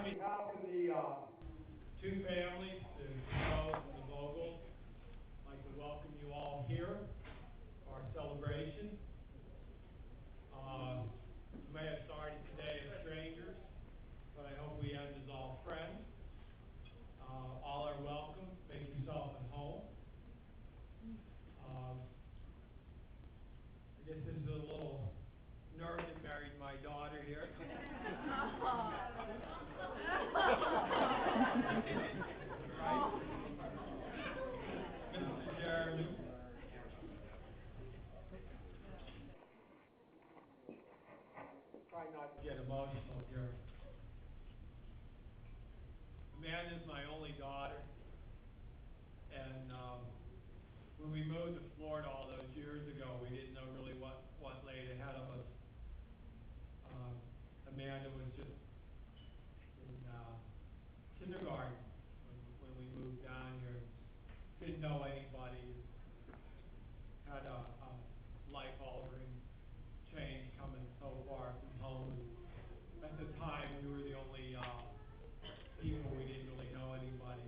behalf of the two families, the Rose and the Vogel, I'd like to welcome you all here for our celebration. You may have started today as strangers, but I hope we end as all friends. All are welcome. Make yourself at home. I guess this is a little nerd that married my daughter here. Right? Mr. Jeremy. Try not to get emotional here. Amanda's my only daughter, and when we moved to Florida all those years ago, we didn't know really what lay ahead of us. Amanda was just in kindergarten when we moved down here. Didn't know anybody. Had a life-altering change coming so far from home. At the time, we were the only people. We didn't really know anybody.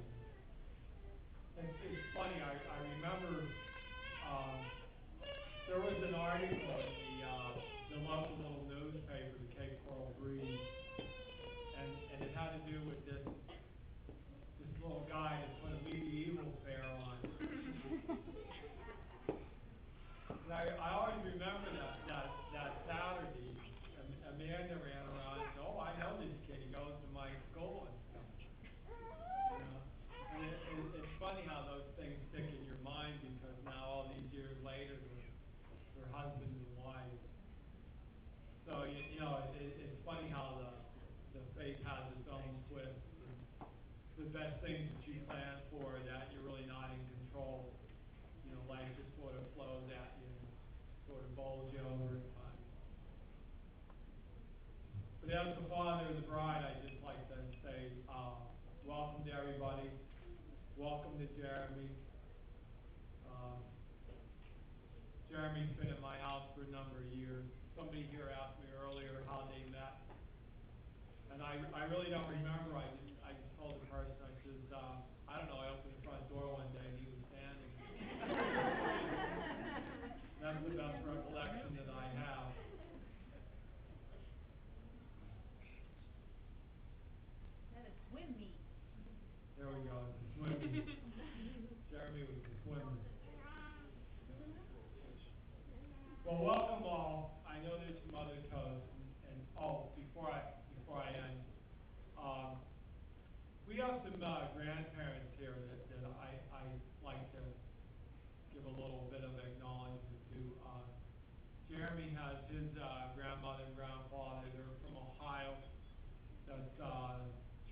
It's funny. I remember there was an article in the local little newspaper, the Cape Coral Breeze, and it had to do with this little guy that put a medieval fair on. And I always remember that Saturday, Amanda ran around and said, "Oh, I know this kid. He goes to my school and stuff." You know? And it's funny how those things stick in your mind, because now all these years later, they're husband and wife. So you know, it's funny how the faith has its own twist. And the best things that you plan for that you're really not in control. You know, life just sort of flows at you and sort of bowls you over at times. But as the father of the bride, I'd just like to say welcome to everybody. Welcome to Jeremy. Jeremy's been at my house for a number of years. Somebody here asked me earlier how they met. And I really don't remember. I just told the person, I said, I don't know, I opened the front door one day and he was standing there. That's the best recollection that I have. That is swim meet. There we go, it's a swim meet. Jeremy was a swimmer. Well, welcome all. I know there's some other toasts, and before I end, we have some grandparents here that I like to give a little bit of acknowledgement to. Jeremy has his grandmother and grandfather. They're from Ohio. That's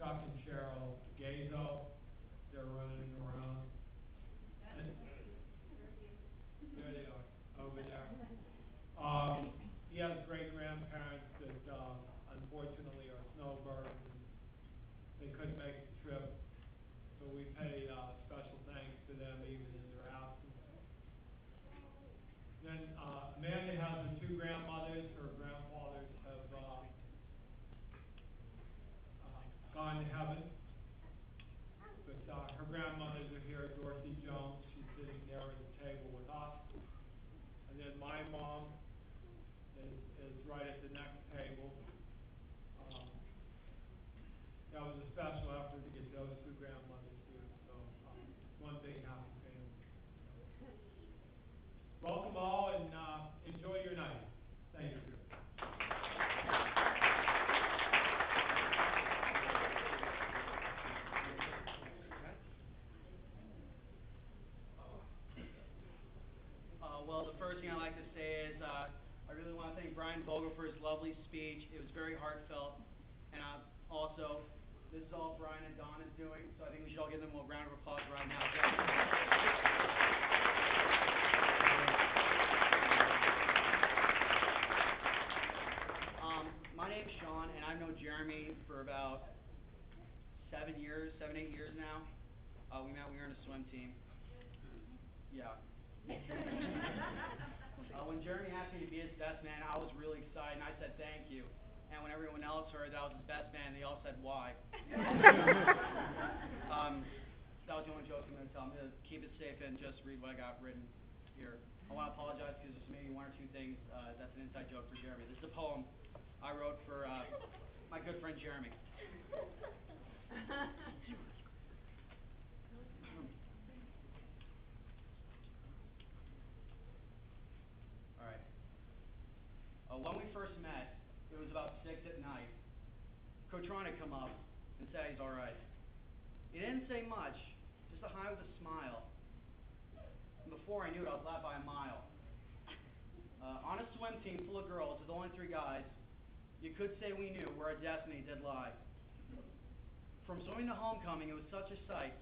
Chuck and Cheryl Gazo. They're running around. There they are, over there. He has great-grandparents that unfortunately are snowbirds, and they couldn't make the trip. So we pay special thanks to them even in their absence. Then Amanda has her two grandmothers. Her grandfathers have gone to heaven. But her grandmothers are here. Dorothy Jones, she's sitting there at the table with us. And then my mom is right at the next table. That was a special effort to get those two grandmothers here. So one big happy family. Welcome all, and enjoy your night. Thank you. Well, the first thing I'd like to say is I really want to thank Brian Vogel for his lovely speech. It was very heartfelt. And also, this is all Brian and Don is doing, so I think we should all give them a round of applause right now. My name's Sean, and I've known Jeremy for about 7, 8 years now. We met when we were in a swim team. Yeah. When Jeremy asked me to be his best man, I was really excited, and I said thank you. and when everyone else heard that was his best man, they all said, why? That was the only joke I'm going to tell. I'm going to keep it safe and just read what I got written here. I want to apologize because there's maybe one or two things that's an inside joke for Jeremy. This is a poem I wrote for my good friend Jeremy. All right. When we first met, it was about 6 at night. Cotronic come up and said he's all right. He didn't say much, just a hi with a smile. And before I knew it, I was left by a mile. On a swim team full of girls with only 3 guys, you could say we knew where our destiny did lie. From swimming to homecoming, it was such a sight.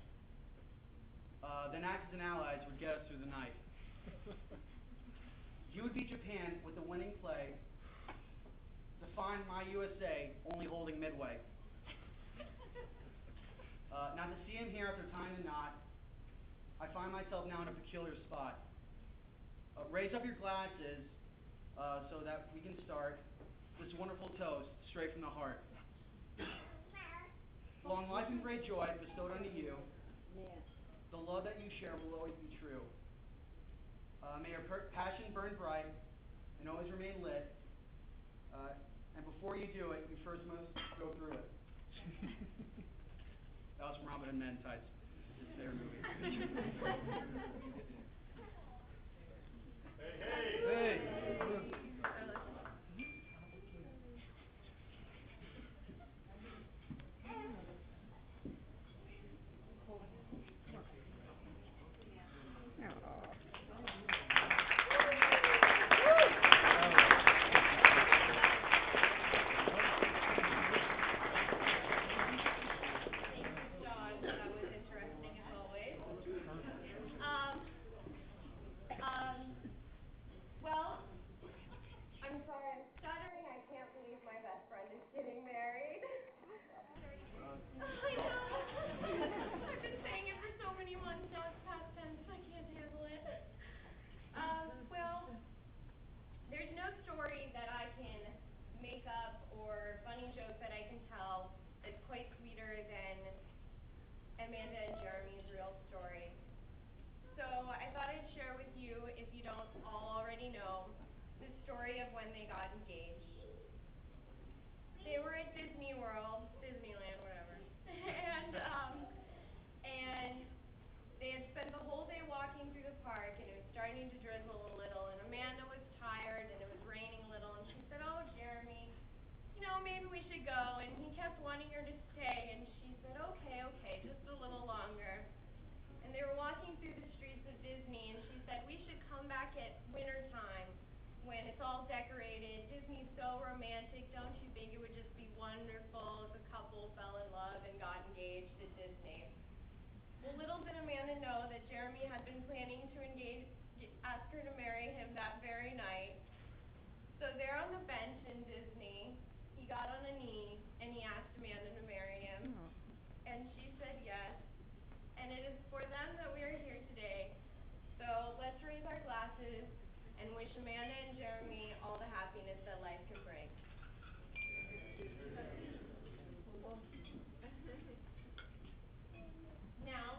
Then Axis and Allies would get us through the night. You would beat Japan with the winning play, define my USA only holding midway. Now to see him here after tying the knot, I find myself now in a peculiar spot. Raise up your glasses so that we can start this wonderful toast straight from the heart. Long life and great joy bestowed unto you. The love that you share will always be true. May your passion burn bright and always remain lit. And before you do it, you first must go through it. That was from Robin and Men Tights. It's their movie. Hey! Well, I'm sorry, I'm stuttering. I can't believe my best friend is getting married. I know. I've been saying it for so many months now. It's past tense. I can't handle it. Well, there's no story that I can make up or funny joke that I can tell that's quite sweeter than Amanda and Jeremy's real story. So I thought I'd share with you, if you don't all already know, the story of when they got engaged. They were at Disney World, Disneyland, whatever, and they had spent the whole day walking through the park, and it was starting to drizzle a little, and Amanda was tired, and it was raining a little, and she said, oh, Jeremy, maybe we should go, and he kept wanting her to stay, and she said, okay, just a little longer. And they were walking through the streets of Disney, and she said, we should come back at winter time when it's all decorated. Disney's so romantic. Don't you think it would just be wonderful if a couple fell in love and got engaged at Disney? Well, little did Amanda know that Jeremy had been planning to ask her to marry him that very night. So there on the bench in Disney, he got on a knee, and he asked Amanda to marry him. And she said yes. And it is for them that we are here today. So let's raise our glasses and wish Amanda and Jeremy all the happiness that life can bring. Now,